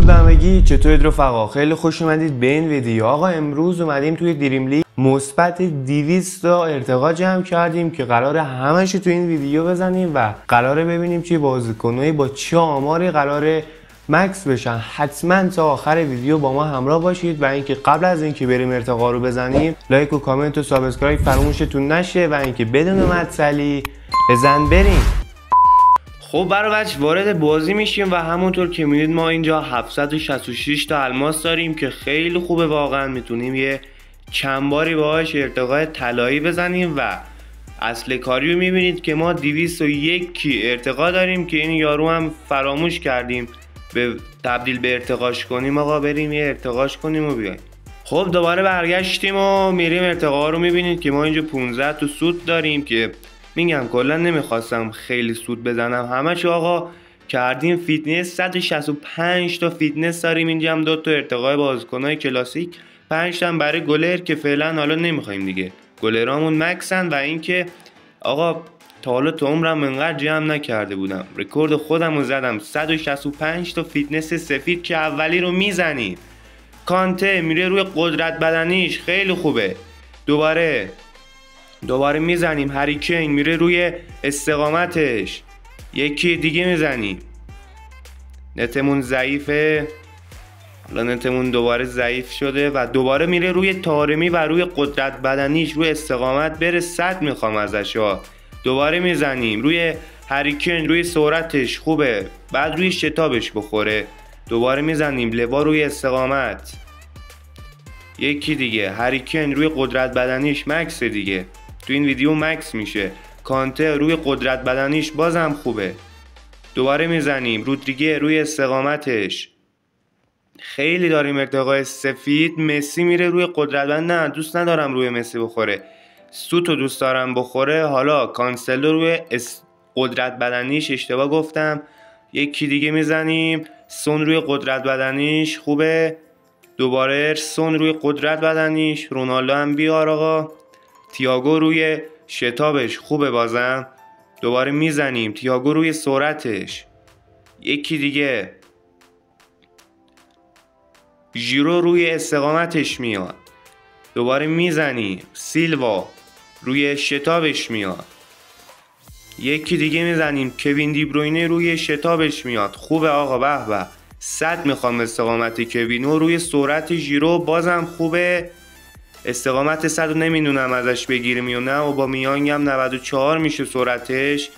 به همگی، چطورید رفقا؟ خیلی خوش اومدید به این ویدیو. آقا امروز اومدیم توی دریم لیگ مثبت 200 تا ارتقا جمع کردیم که قراره همش تو این ویدیو بزنیم و قراره ببینیم چه بازیکنایی با چه آماری قراره مکس بشن. حتما تا آخر ویدیو با ما همراه باشید و اینکه قبل از اینکه بریم ارتقا رو بزنیم لایک و کامنت و سابسکرایب فراموشتون نشه و اینکه بدون معطلی بزن بریم. خب برای بچه وارد بازی میشیم و همونطور که میدید ما اینجا 766 تا الماس داریم که خیلی خوبه، واقعا میتونیم یه چند باری باهاش ارتقای طلایی بزنیم و اصل کاری رو میبینید که ما 201 ارتقا داریم که این یارو هم فراموش کردیم به تبدیل به ارتقاش کنیم. آقا بریم یه ارتقاش کنیم و بیایم. خب دوباره برگشتیم و میریم ارتقا رو میبینید که ما اینجا 15 تا سود داریم که میگم کلا نمیخواستم خیلی سود بزنم، همشو آقا کردیم فیتنس. 165 تا فیتنس داریم اینجا، هم 2 تا ارتقای بازیکنای کلاسیک، 5 تا برای گلر که فعلا حالا نمیخوایم دیگه، گلرامون مکسن. و اینکه آقا تا حالا تو عمرم انقدر جمع نکرده بودم، رکورد خودم رو زدم. 165 تا فیتنس سفید که اولی رو میزنیم. کانته میره روی قدرت بدنیش، خیلی خوبه. دوباره میزنیم. هریکین میره روی استقامتش، یکی دیگه میزنیم. نتمون ضعیفه، الان نتمون دوباره ضعیف شده و دوباره میره روی تارمی و روی قدرت بدنیش، روی استقامت بره 100 میخوام ازش ها. دوباره میزنیم روی هریکین، روی سرعتش خوبه، بعد روی شتابش بخوره. دوباره میزنیم لوا روی استقامت، یکی دیگه. هریکین روی قدرت بدنیش مکس دیگه، تو این ویدیو مکس میشه. کانته روی قدرت بدنیش بازم خوبه. دوباره میزنیم رودریگه روی استقامتش. خیلی داریم ارتقای سفید. مسی میره روی قدرت بدن، نه دوست ندارم روی مسی بخوره، سوتو دوست دارم بخوره. حالا کانسلو روی قدرت بدنیش، اشتباه گفتم. یکی دیگه میزنیم سون روی قدرت بدنیش خوبه. دوباره سون روی قدرت بدنیش. رونالدو هم بیار آقا. تییاگو روی شتابش خوبه بازم. دوباره میزنیم تییاگو روی سرعتش، یکی دیگه. ژیرو روی استقامتش میاد. دوباره میزنیم سیلوا روی شتابش میاد، یکی دیگه میزنیم کوین دی بروینه روی شتابش میاد. خوبه آقا، به به. 100 میخوام استقامت کوینو روی سرعت ژیرو، بازم خوبه. استقامت 100 رو نمیدونم ازش بگیریم یا نه. و با میانگ هم 94 میشه سرعتش.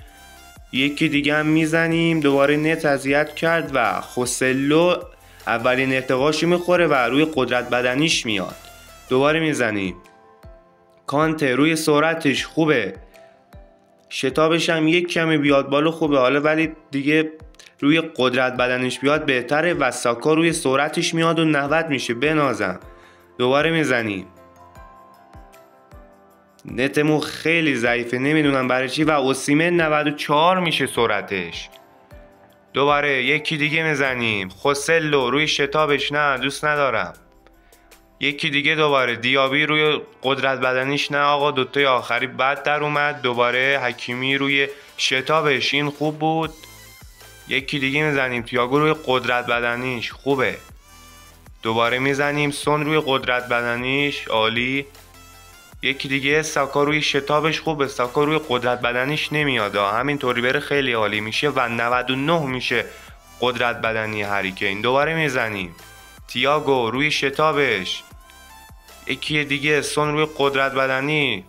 یکی دیگه هم میزنیم. دوباره نت اذیت کرد و خوسلو اولین ارتقاشو میخوره و روی قدرت بدنیش میاد. دوباره میزنیم کانته روی سرعتش خوبه، شتابش هم یک کمی بیاد بالا خوبه حالا، ولی دیگه روی قدرت بدنش بیاد بهتره. و ساکا روی سرعتش میاد و 90 میشه، بنازم. دوباره میزنیم. نتمون خیلی ضعیفه، نمیدونم برای چی. و اوسیمن 94 میشه سرعتش. دوباره یکی دیگه میزنیم. خوسلو روی شتابش، نه دوست ندارم. یکی دیگه. دوباره دیابی روی قدرت بدنیش، نه آقا. دوتای آخری بد در اومد. دوباره حکیمی روی شتابش، این خوب بود. یکی دیگه میزنیم تییاگو روی قدرت بدنیش، خوبه. دوباره میزنیم سون روی قدرت بدنیش، عالی. یکی دیگه ساکا روی شتابش خوبه، ساکا روی قدرت بدنیش نمیاد، همینطوری بره خیلی عالی میشه. و 99 میشه قدرت بدنی هریکین. دوباره میزنیم تییاگو روی شتابش، یکی دیگه سون روی قدرت بدنی.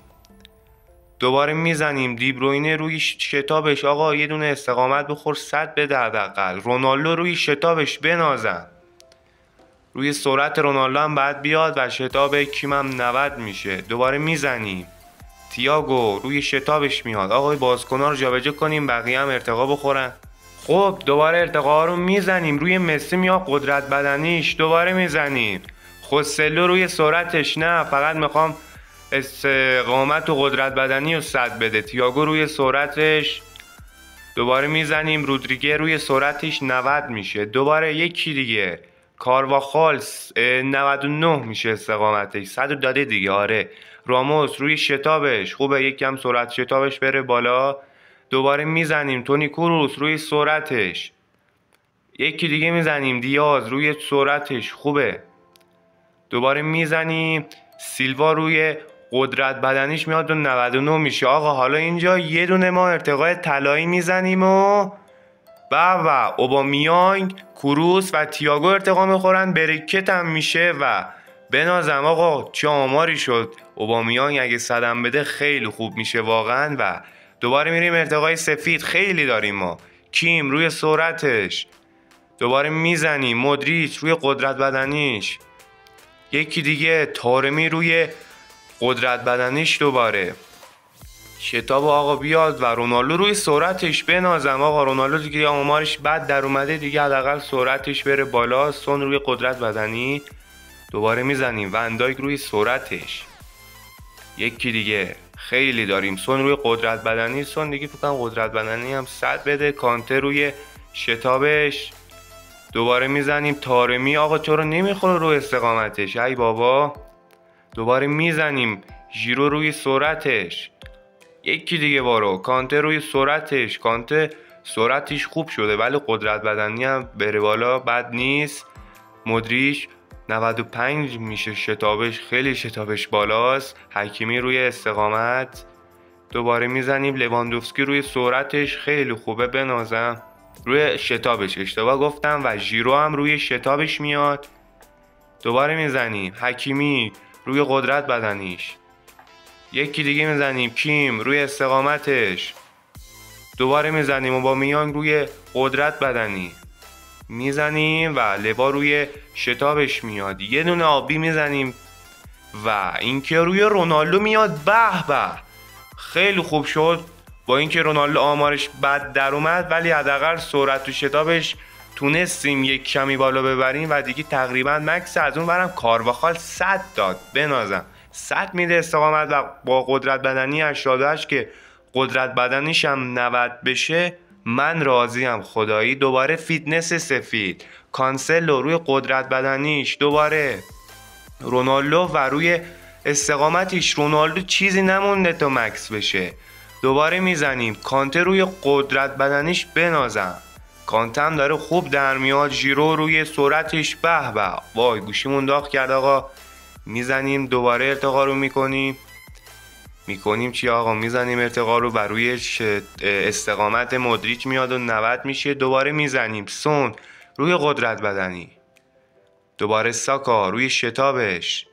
دوباره میزنیم دی بروینه روی شتابش، آقا یه دونه استقامت بخور 100 بده حداقل. رونالدو روی شتابش، بنازم. روی سرعت رونالدو هم بعد بیاد و شتاب کیم هم 90 میشه. دوباره میزنیم تییاگو روی شتابش میاد. آقا بازیکن‌ها رو جابجا کنیم بقیه هم ارتقا بخورن. خب دوباره ارتقا رو میزنیم. روی مسی میاد قدرت بدنیش. دوباره میزنیم خوسلو روی سرعتش، نه فقط میخوام استقامت و قدرت بدنی رو 100 بده. تییاگو روی سرعتش. دوباره میزنیم رودریگه روی سرعتش 90 میشه. دوباره یکی دیگه کارواخال 99 میشه استقامتش، 100 داده دیگه. آره راموس روی شتابش خوبه، یکم سرعت شتابش بره بالا. دوباره میزنیم تونی کروس روی سرعتش، یکی دیگه میزنیم دیاز روی سرعتش خوبه. دوباره میزنیم سیلوا روی قدرت بدنیش میاد و 99 میشه. آقا حالا اینجا یه دونه ما ارتقای طلایی میزنیم و اوبامیانگ، کروس و تییاگو ارتقا میخورن. بریکت هم میشه و بنازم آقا چه آماری شد. اوبامیانگ اگه صدم بده خیلی خوب میشه واقعا. و دوباره میریم ارتقای سفید، خیلی داریم ما. کیم روی سرعتش، دوباره میزنیم مودریچ روی قدرت بدنیش، یکی دیگه تارمی روی قدرت بدنیش، دوباره شتاب آقا بیاد و رونالدو روی سرعتش. بنازم آقا رونالدو دیگه آمارش بد در اومده دیگه، حداقل سرعتش بره بالا. سون روی قدرت بدنی، دوباره میزنیم وندایک روی سرعتش، یکی دیگه خیلی داریم. سون روی قدرت بدنی، سون دیگه فکرم قدرت بدنی هم 100 بده. کانته روی شتابش، دوباره میزنیم تارمی. آقا چرا نمیخوره رو استقامتش ای بابا. دوباره میزنیم ژیرو روی سرعتش، یکی دیگه بارو کانته روی سرعتش. کانته سرعتش خوب شده ولی قدرت بدنی هم بره بالا بد نیست. مودریچ 95 میشه شتابش، خیلی شتابش بالاست. حکیمی روی استقامت، دوباره میزنیم لواندوفسکی روی سرعتش، خیلی خوبه. بنازم روی شتابش، اشتباه گفتم. و ژیرو هم روی شتابش میاد. دوباره میزنیم حکیمی روی قدرت بدنیش، یکی دیگه میزنیم کیم روی استقامتش، دوباره میزنیم اوبامیانگ روی قدرت بدنی میزنیم و لوا روی شتابش میاد. یه دونه آبی میزنیم و اینکه روی رونالدو میاد. به خیلی خوب شد. با اینکه رونالدو آمارش بد در اومد ولی حداقل سرعت و شتابش تونستیم یک کمی بالا ببریم و دیگه تقریبا مکس. از اون برم کارواخال 100 داد. بنازم 100 میده استقامت و با قدرت بدنی 88 که قدرت بدنیش هم 90 بشه من راضیم خدایی. دوباره فیتنس سفید، کانسلو روی قدرت بدنیش، دوباره رونالدو و روی استقامتش. رونالدو چیزی نمونده تا مکس بشه. دوباره میزنیم کانته روی قدرت بدنیش. بنازم کانته هم داره خوب در میاد. ژیرو روی سرعتش. به وای گوشیمون داغ کرد آقا. میزنیم دوباره ارتقا رو میکنیم چی آقا؟ میزنیم ارتقا رو و روی استقامت مودریچ میاد و 90 میشه. دوباره میزنیم سون روی قدرت بدنی، دوباره ساکا روی شتابش،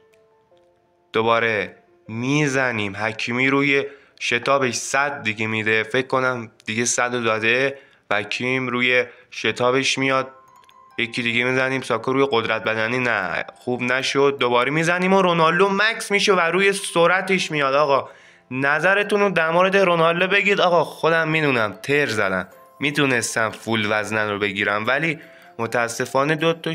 دوباره میزنیم حکیمی روی شتابش. 100 دیگه میده فکر کنم دیگه 100 داده و کیم روی شتابش میاد. یکی دیگه میزنیم ساکا روی قدرت بدنی، نه خوب نشد. دوباره میزنیم و رونالدو مکس میشه و روی سرعتش میاد. آقا نظرتون رو در مورد رونالدو بگید. آقا خودم میدونم تر زدم، میتونستم فول وزنن رو بگیرم ولی متاسفانه دوتا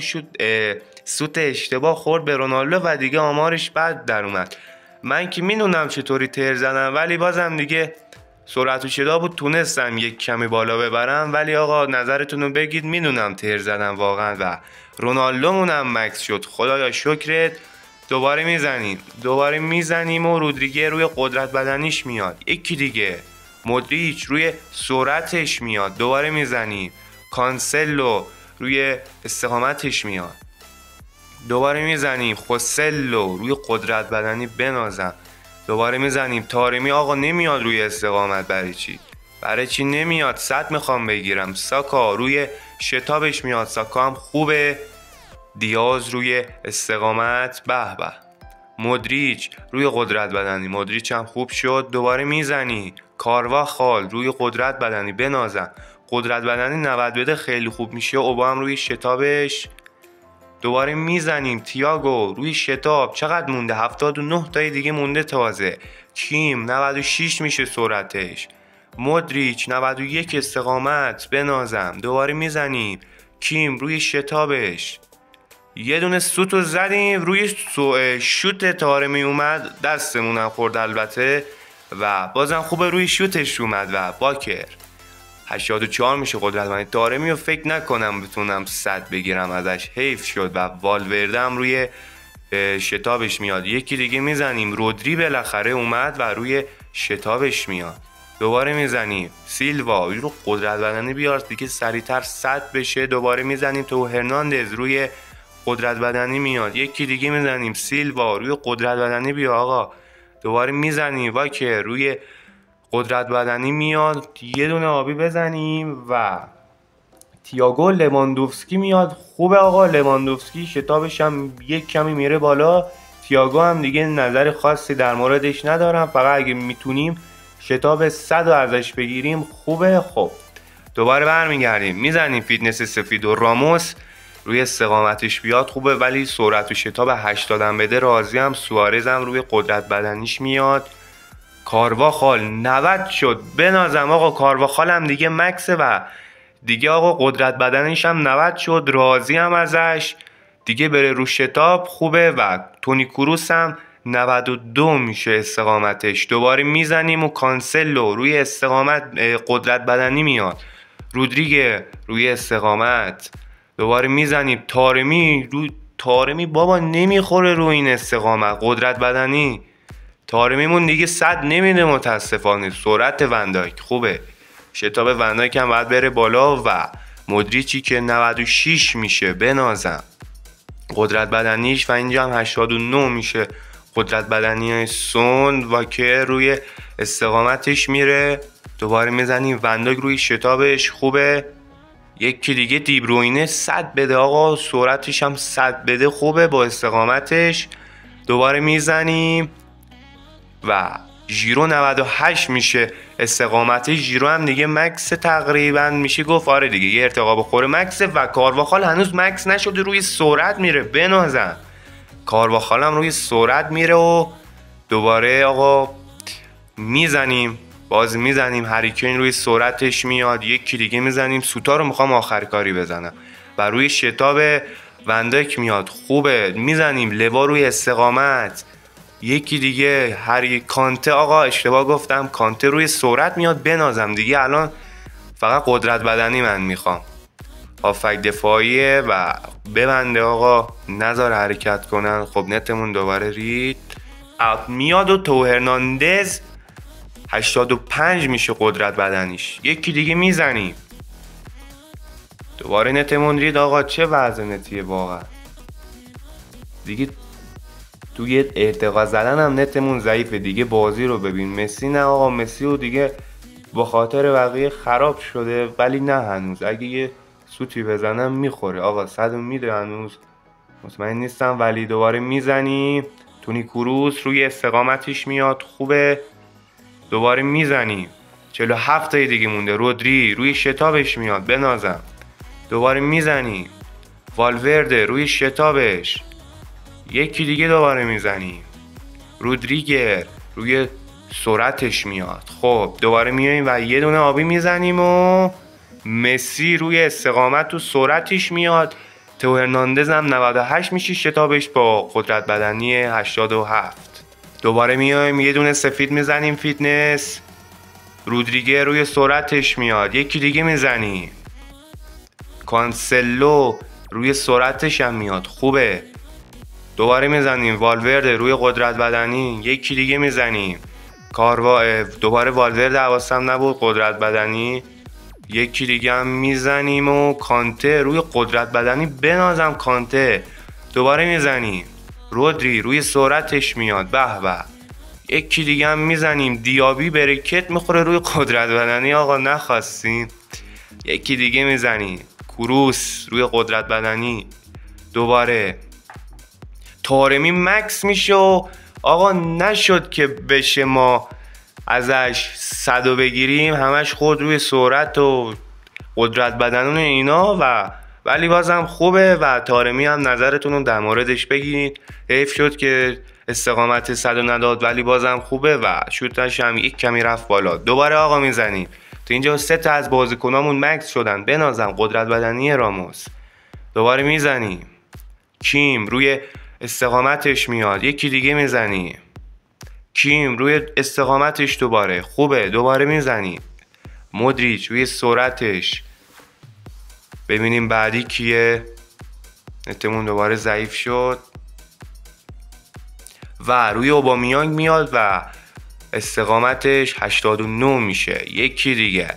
سوت اشتباه خورد به رونالدو و دیگه آمارش بد در اومد. من که میدونم چطوری تر زدم ولی بازم دیگه سرعت و شتاب بود تونستم یک کمی بالا ببرم. ولی آقا نظرتون رو بگید. میدونم تر زدم واقعا و رونالدومونم مکس شد خدایا شکرت. دوباره میزنیم و رودریگه روی قدرت بدنیش میاد، یکی دیگه مودریچ روی سرعتش میاد، دوباره میزنیم کانسلو روی استقامتش میاد، دوباره میزنیم خوسلو روی قدرت بدنی. بنازم دوباره میزنیم تارمی. آقا نمیاد روی استقامت. برای چی نمیاد؟ 100 میخوام بگیرم. ساکا روی شتابش میاد، ساکا هم خوبه. دیاز روی استقامت. به مودریچ روی قدرت بدنی، مودریچ هم خوب شد. دوباره میزنی کارواخال روی قدرت بدنی. بنازم قدرت بدنی 90 بده خیلی خوب میشه. اوبا هم روی شتابش. دوباره میزنیم تییاگو روی شتاب. چقدر مونده؟ 79 تای دیگه مونده تازه. کیم 96 میشه سرعتش. مودریچ 91 استقامت. بنازم دوباره میزنیم کیم روی شتابش. یه دونه سوتو زدیم روی شوت تارمی اومد، دستمونم خورد البته و بازم خوبه روی شوتش اومد و باکر 84 میشه قدرت بدنی. تارمی رو فکر نکنم بتونم 100 بگیرم ازش، حیف شد. و والورده هم روی شتابش میاد. یکی دیگه میزنیم رودری بالاخره اومد و روی شتابش میاد. دوباره میزنیم سیلوا رو قدرت بدنی بیار دیگه سریعتر 100 بشه. دوباره میزنیم تو هرناندز روی قدرت بدنی میاد. یکی دیگه میزنیم سیلوا روی قدرت بدنی بیا آقا. دوباره میزنیم واکر روی قدرت بدنی میاد. یه دونه آبی بزنیم و تییاگو لواندوفسکی میاد. خوبه آقا لواندوفسکی شتابش هم یک کمی میره بالا. تییاگو هم دیگه نظر خاصی در موردش ندارم، فقط اگه میتونیم شتاب 100 رو ازش بگیریم خوبه. خب دوباره برمیگردیم میزنیم فیتنس سفید و راموس روی استقامتش بیاد خوبه، ولی سرعت و شتاب 80 هم بده راضی هم. سوارز هم روی قدرت بدنیش میاد. کارواخال 90 شد بنازم آقا. کارواخال هم دیگه مکسه و دیگه آقا قدرت بدنش هم 90 شد راضی هم ازش دیگه. بره رو شتاب خوبه و تونی کروس هم 92 میشه استقامتش. دوباره میزنیم و کانسلو روی استقامت قدرت بدنی میاد. رودریگه روی استقامت. دوباره میزنیم تارمی بابا نمیخوره روی این استقامت قدرت بدنی. تارمیمون دیگه 100 نمیده متاسفانه. سرعت وندایک خوبه، شتاب وندایک هم باید بره بالا و مودریچی که 96 میشه بنازم قدرت بدنیش و اینجا هم 89 میشه قدرت بدنی سون و که روی استقامتش میره. دوباره میزنیم وندایک روی شتابش خوبه. یکی دیگه دیبروینه 100 بده آقا. سرعتش هم 100 بده خوبه با استقامتش. دوباره میزنیم و ژیرو 98 میشه استقامتش. ژیرو هم دیگه مکس تقریبا میشه گفت آره دیگه یه ارتقا بخوره مکس. و کارواخال هنوز مکس نشده روی سرعت میره بنازن. کارواخال هم روی سرعت میره و دوباره آقا میزنیم باز میزنیم هریکین روی سرعتش میاد. یکی دیگه میزنیم سوتا رو میخوام آخر کاری بزنم و روی شتاب وندک میاد خوبه. میزنیم لوا روی استقامت. یکی دیگه کانته آقا اشتباه گفتم کانته روی سرعت میاد بنازم دیگه. الان فقط قدرت بدنی من میخوام. هافک دفاعیه و ببنده آقا نذار حرکت کنن. خب نتمون دوباره رید میاد و تو هرناندز 85 میشه قدرت بدنیش. یکی دیگه میزنیم دوباره نتمون رید آقا. چه وضع نتیه واقعا دیگه. توی ارتقا زدن هم نتمون ضعیفه دیگه. بازی رو ببین مسی نه آقا. مسی رو دیگه با خاطر بقیه خراب شده ولی نه هنوز اگه یه سوتی بزنم میخوره آقا. 100 میده هنوز مطمئن نیستم ولی دوباره میزنیم. تونی کروس روی استقامتش میاد خوبه. دوباره میزنیم 47 تا دیگه مونده. رودری روی شتابش میاد بنازم. دوباره میزنیم والورده روی شتابش. یکی دیگه دوباره میزنیم رودریگر روی سرعتش میاد. خب دوباره میایم و یه دونه آبی میزنیم و مسی روی استقامت و سرعتش میاد. تو هرناندز هم 98 میشه شتابش با قدرت بدنی 87. دوباره میایم یه دونه سفید میزنیم فیتنس. رودریگر روی سرعتش میاد. یکی دیگه میزنیم کانسلو روی سرعتش هم میاد خوبه. دوباره میزنیم والورده روی قدرت بدنی. یکی دیگه میزنیم دوباره والورده حواسم نبود قدرت بدنی. یکی دیگه هم میزنیم و کانته روی قدرت بدنی بنازم کانته. دوباره میزنیم رودری روی سرعتش میاد به به. یکی دیگه هم میزنیم دیابی برکت میخوره روی قدرت بدنی آقا نخواستین. یکی دیگه میزنیم کروس روی قدرت بدنی. دوباره تارمی مکس میشه و آقا نشد که بشه ما ازش 100 بگیریم. همش خود روی سرعت و قدرت بدنون اینا و ولی بازم خوبه و تارمی هم نظرتون رو در موردش بگیرید. حیف شد که استقامت 100 نداد ولی بازم خوبه و شوتش هم یک کمی رفت بالا. دوباره آقا میزنیم تو اینجا 3 تا از بازیکنامون مکس شدن بنازم قدرت بدنی راموس. دوباره میزنیم کیم روی استقامتش میاد. یکی دیگه میزنیم کیم روی استقامتش دوباره خوبه. دوباره میزنیم مودریچ روی سرعتش. ببینیم بعدی کیه. نتمون دوباره ضعیف شد و روی اوبامیانگ میاد و استقامتش 89 میشه. یکی دیگه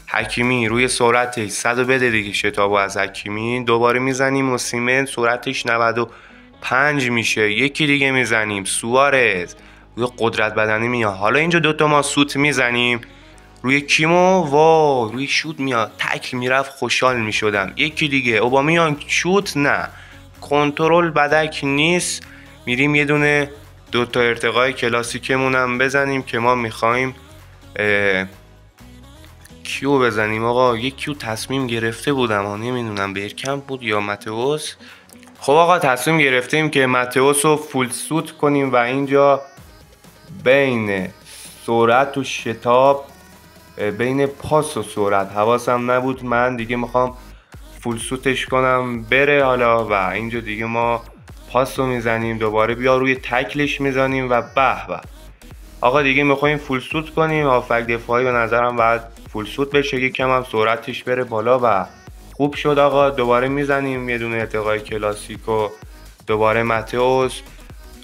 حکیمی روی سرعتش 100 بده دیگه شتابو از حکیمی. دوباره میزنیم اوسیمن سرعتش 95 میشه. یکی دیگه میزنیم سوارز روی قدرت بدنی میاد. حالا اینجا دوتا ما سوت میزنیم روی کیمو، وا روی شوت میاد تکل میرفت خوشحال میشدم. یکی دیگه اوبامیان شوت نه کنترل بدک نیست. میریم یه دونه دوتا ارتقای کلاسیکمون هم بزنیم که ما میخوایم کیو بزنیم. آقا یک کیو تصمیم گرفته بودم نمیدونم برکمپ بود یا ماتئوس. خب آقا تصمیم گرفتیم که ماتئوس رو فول سوت کنیم و اینجا بین سرعت و شتاب، بین پاس و سرعت حواسم نبود، من دیگه میخوام فول سوتش کنم بره حالا. و اینجا دیگه ما پاس رو میزنیم دوباره بیا روی تکلش میزنیم و به به. آقا دیگه میخوایم فول سوت کنیم. هافک دفاعی به نظرم باید فول سوت بشه، یکم هم سرعتش بره بالا و خوب شد. آقا دوباره میزنیم یه دونه ارتقای کلاسیک و دوباره ماتئوس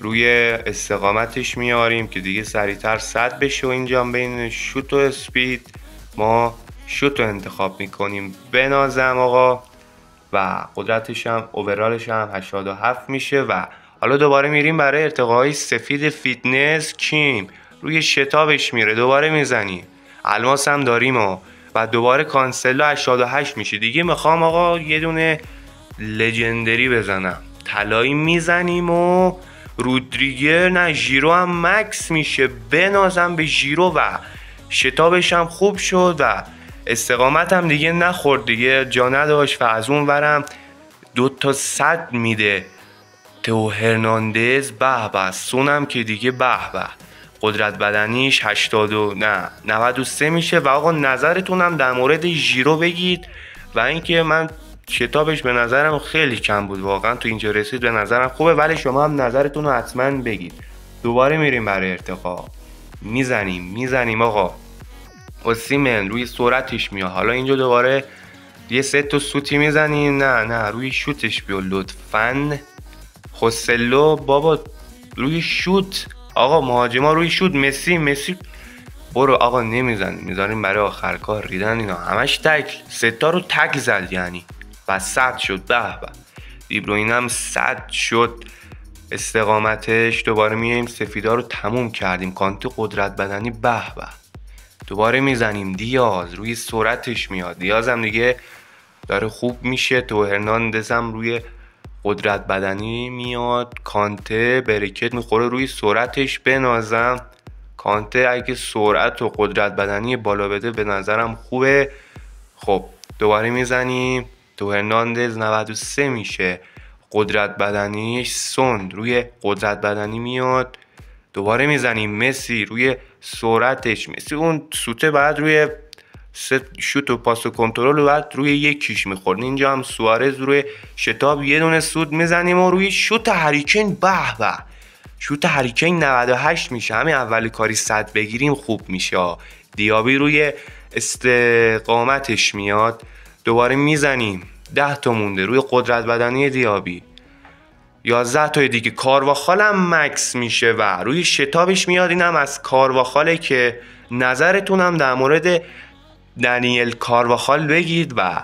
روی استقامتش میاریم که دیگه سریعتر 100 بشه. و اینجا بین شوت و اسپید ما شوت رو انتخاب میکنیم بنازم آقا و قدرتش هم اوورالش هم 87 میشه. و حالا دوباره میریم برای ارتقای سفید فیتنس. کیم روی شتابش میره دوباره میزنیم. الماس هم داریم و دوباره کانسلو 88 میشه. دیگه میخوام آقا یه دونه لژندری بزنم طلایی میزنیم و رودریگر نه ژیرو هم مکس میشه. بنازم به ژیرو و شتابش هم خوب شد و استقامت هم دیگه نخورد دیگه جا نداشت. و از اون ورم دوتا 100 میده تو هرناندز. به به سونم که دیگه به به قدرت بدنیش 93 میشه. و آقا نظرتونم در مورد ژیرو بگید و اینکه من شتابش به نظرم خیلی کم بود واقعا تو اینجا رسید به نظرم خوبه، ولی شما هم نظرتون رو حتما بگید. دوباره میریم برای ارتقا میزنیم آقا اوسیمن روی سرعتش میاد. حالا اینجا دوباره یه ست تا سوتی میزنیم. نه روی شوتش بیا لطفاً. خوسلو بابا روی شوت. آقا مهاجما روی شوت. مسی برو آقا نمیزنیم میذاریم برای آخر کار. ریدن اینا همش تکل. ستا رو تکل زد یعنی و 100 شد. به به دیبروین هم 100 شد استقامتش. دوباره میایم سفیدا رو تموم کردیم. کانته قدرت بدنی به به. دوباره میزنیم دیاز روی سرعتش میاد. دیاز هم دیگه داره خوب میشه. تو هرناندز هم روی قدرت بدنی میاد. کانته برکت میخوره روی سرعتش. بنازم کانته اگه سرعت و قدرت بدنی بالا بده به نظرم خوبه. خب دوباره میزنیم. تو هرناندز 93 میشه قدرت بدنیش. سون روی قدرت بدنی میاد. دوباره میزنیم مسی روی سرعتش. مسی اون سوته بعد روی شوت و پاس و کنترل و بعد روی یکیش میخورد. اینجا هم سوارز روی شتاب یه دونه سوت میزنیم و روی شوت هریکین به به شوت هریکین 98 میشه. همین اولی کاری 100 بگیریم خوب میشه. دیابی روی استقامتش میاد. دوباره میزنیم 10 تا مونده روی قدرت بدنی دیابی. 11 تا دیگه. کارواخال هم مکس میشه و روی شتابش میاد. اینم از کارواخاله که نظرتونم در مورد دنیل کارواخال بگید. و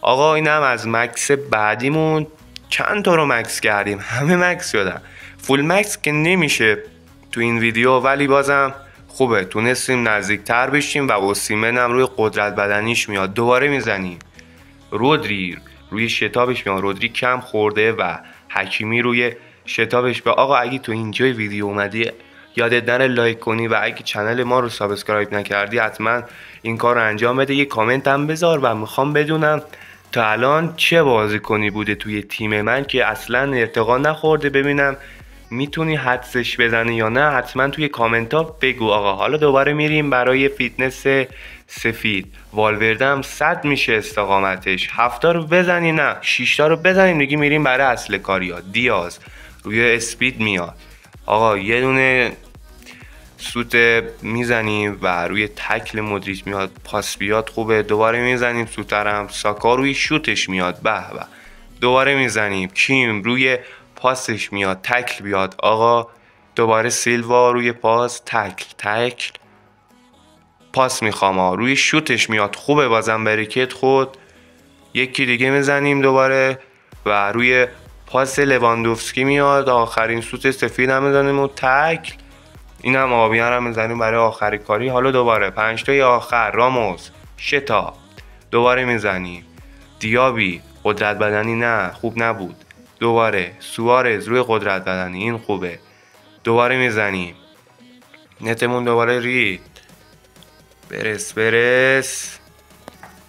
آقا اینم از مکس بعدیمون. چند تا رو مکس کردیم همه مکس شدن. فول مکس که نمیشه تو این ویدیو ولی بازم خوبه تونستیم نزدیکتر بشیم. و اوسیمن هم روی قدرت بدنیش میاد. دوباره میزنیم. رودری روی شتابش میاد. رودری کم خورده و حکیمی روی شتابش. به آقا اگه تو اینجای ویدیو اومدی یادت نره لایک کنی و اگه چنل ما رو سابسکرایب نکردی حتما این کار رو انجام بده. یه کامنت هم بذار و میخوام بدونم تا الان چه بازیکنی بوده توی تیم من که اصلا ارتقا نخورده، ببینم میتونی حدسش بزنی یا نه. حتما توی کامنت ها بگو آقا. حالا دوباره میریم برای فیتنس سفید. والورده هم 100 میشه استقامتش. 7 تا رو بزنی نه 6 تا رو بزنیم دیگه. میریم برای اصل کاریا. دیاز روی اسپید میاد. آقا یه دونه سوت میزنیم و روی تکل مدریچ میاد. پاس بیاد خوبه. دوباره میزنیم سوترم. ساکا روی شوتش میاد. به به. دوباره میزنیم. کیم روی پاسش میاد. تکل بیاد. آقا دوباره سیلوا روی پاس تکل پاس میخوام روی شوتش میاد خوبه، بازم بریکت خود یکی دیگه میزنیم دوباره و روی پاس لواندوفسکی میاد آخرین سوت سفید هم میزنیم و تکل، این هم آبیان هم میزنیم برای آخری کاری. حالا دوباره 5 تای آخر راموس شتاب دوباره میزنیم، دیابی قدرت بدنی نه خوب نبود، دوباره سوارز روی قدرت بدنی این خوبه، دوباره میزنیم نتمون دوباره رید برس.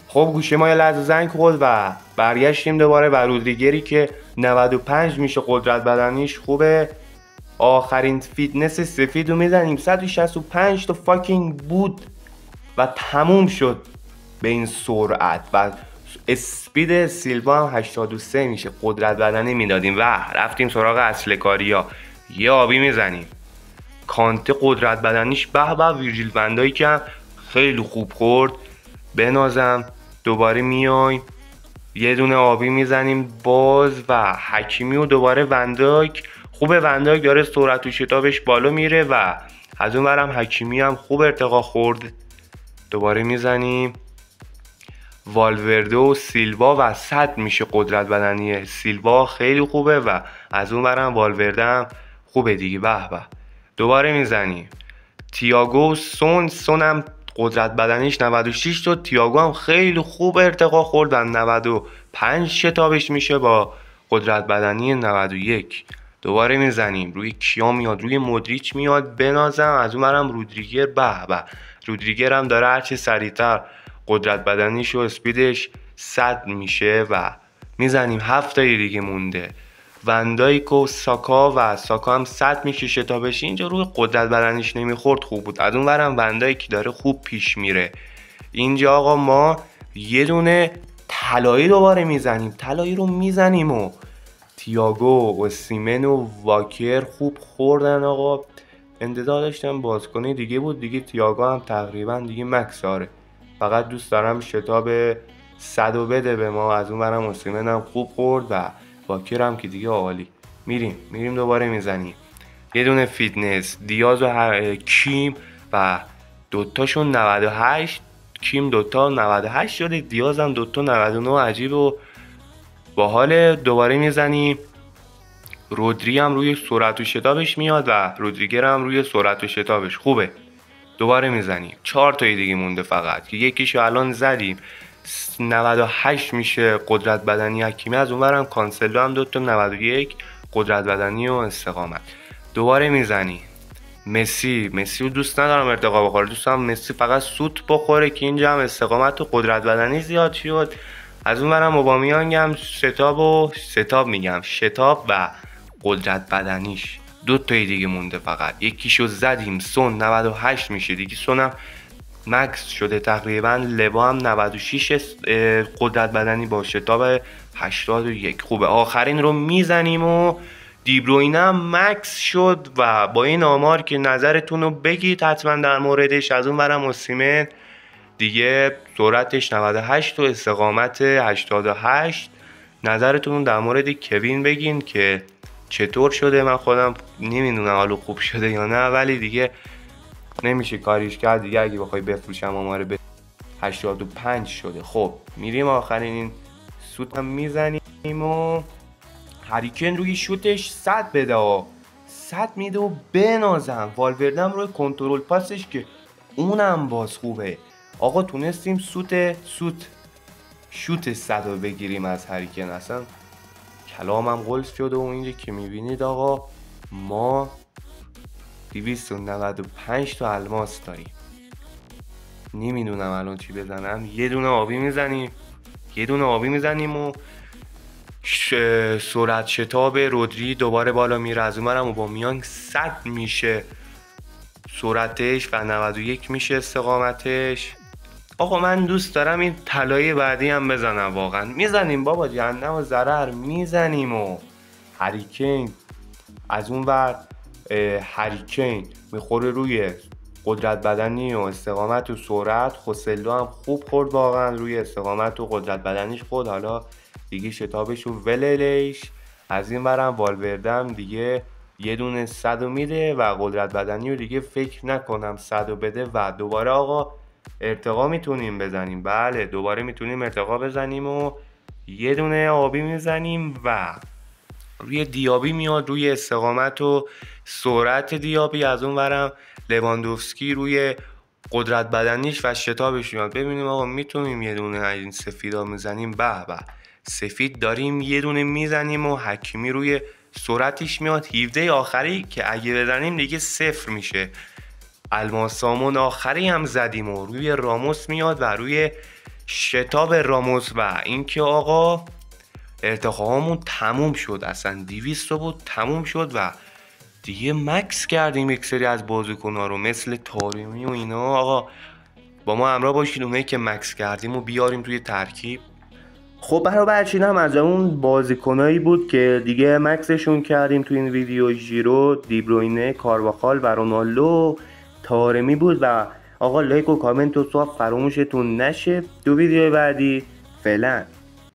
خب گوشه ما یه لحظه زنگ خورد و برگشتیم دوباره و رودریگری که 95 میشه قدرت بدنیش خوبه، آخرین فیتنس سفید رو میزنیم 165 تا فاکینگ بود و تموم شد به این سرعت و اسپید سیلوا هم 83 میشه قدرت بدنی میدادیم و رفتیم سراغ اصل کاریا، یه آبی میزنیم کانته قدرت بدنیش به ویرجیل وندایی که خیلی خوب خورد بنازم، دوباره میایم یه دونه آبی میزنیم باز و حکیمی و دوباره ونداک خوبه، ونداک داره سرعت و شتابش بالا میره و از اون برم حکیمی هم خوب ارتقا خورد، دوباره میزنیم والورده و سیلوا و 100 میشه قدرت بدنی سیلوا خیلی خوبه و از اون برم والورده هم خوبه دیگه به دوباره میزنیم تییاگو و سون هم قدرت بدنیش 96 تا، تییاگو هم خیلی خوب ارتقا خورد و 95 شتابش میشه با قدرت بدنی 91. دوباره میزنیم روی کیا میاد روی مودریچ میاد بنازم، از اون برم رودریگر به رودریگر هم داره هرچی سریعتر قدرت بدنیش و اسپیدش 100 میشه و میزنیم 7 تایی دیگه مونده وندایک و ساکا و ساکا هم 100 میشه شتابش، اینجا روی قدرت بدنیش نمیخورد خوب بود، از اون برم وندایک داره خوب پیش میره. اینجا آقا ما یه دونه طلایی دوباره میزنیم، طلایی رو میزنیم و تییاگو و سیمن و واکر خوب خوردن آقا، انتظار داشتم بازیکن دیگه بود دیگه، تییاگو هم تقریبا دیگه مکس داره، فقط دوست دارم شتاب 100 بده به ما، از اون برم سیمن هم خوب خورد و واکر هم که دیگه عالی. میریم دوباره میزنیم یه دونه فیتنس دیاز و کیم و دوتاشون 98، کیم دوتا 98 شده، دیاز هم دوتا 99، عجیب و باحال. دوباره میزنیم رودری هم روی سرعت و شتابش میاد و رودریگر هم روی سرعت و شتابش خوبه، دوباره میزنیم 4 تایی دیگه مونده فقط که یکیشو الان زدیم 98 میشه قدرت بدنی حکیمی، از اونورم کانسلو هم دوتا 91 قدرت بدنی و استقامت. دوباره میزنی مسی رو دوست ندارم ارتقا بخوره، دوست دارم مسی فقط سوت بخوره که اینجا هم استقامت و قدرت بدنی زیاد شد، از اونورم اوبامیانگ هم شتاب و قدرت بدنیش 2 تایی دیگه مونده فقط، یکیشو زدیم سون 98 میشه دیگه، سونم مکس شده تقریبا، لبا هم 96 قدرت بدنی با شتاب 81 خوبه. آخرین رو میزنیم و دیبروینه هم مکس شد و با این آمار که نظرتون رو بگید حتما در موردش. از اون برم اوسیمن دیگه سرعتش 98 و استقامت 88، نظرتون در مورد کوین بگین که چطور شده، من خودم نمیدونم حالا خوب شده یا نه، ولی دیگه نمیشه کاریش کرد دیگه، اگه بخوای بفروشم آماره به 85 شده. خب میریم آخرین این سوت هم میزنیم و هریکن روی شوتش 100 بده 100 میده و بنازم، والوردم روی کنترل پاسش که اونم باز خوبه آقا، تونستیم شوت 100 رو بگیریم از هریکن، اصلا کلامم قلص شده و اینجا که میبینید آقا ما 295 تا الماس داریم، نمیدونم الان چی بزنم، یه دونه آبی میزنیم و سرعت شتاب رودری دوباره بالا میره، از اونورم اوبامیانگ 100 میشه سرعتش و 91 میشه استقامتش. آقا من دوست دارم این طلای بعدی هم بزنم، واقعا میزنیم بابا جهنم و ضرر میزنیم و هریکین از اون ور هریکین میخوره روی قدرت بدنی و استقامت و سرعت، خوسلو هم خوب خورد واقعا روی استقامت و قدرت بدنیش خود، حالا دیگه شتابش و وللیش. از این برم والوردم دیگه یه دونه 100 میده و قدرت بدنی رو دیگه فکر نکنم 100 بده و دوباره آقا ارتقا میتونیم بزنیم. بله دوباره میتونیم ارتقا بزنیم و یه دونه آبی میزنیم و روی دیابی میاد، روی استقامت و سرعت دیابی. از اون ورم لواندوفسکی روی قدرت بدنیش و شتابش میاد. ببینیم آقا میتونیم یه دونه از این سفیدا میزنیم. به به سفید داریم یه دونه میزنیم و حکیمی روی سرعتش میاد. 17 آخری که اگه بزنیم دیگه 0 میشه. الماسامون آخری هم زدیم و روی راموس میاد و روی شتاب راموس و اینکه آقا ارتقاهامون تموم شد. اصلا 200 بود تموم شد و دیگه مکس کردیم یک سری از بازیکن‌ها رو مثل تارمی و اینا. آقا با ما همراه باشید، اونایی که مکس کردیم و بیاریم توی ترکیب. خب برابرچین هم از اون بازیکنایی بود که دیگه مکسشون کردیم توی این ویدیو. ژیرو، دیبروینه، کارواخال و رونالدو، تارمی بود. و آقا لایک و کامنت و فراموشتون نشه. دو ویدیو بعدی فعلا.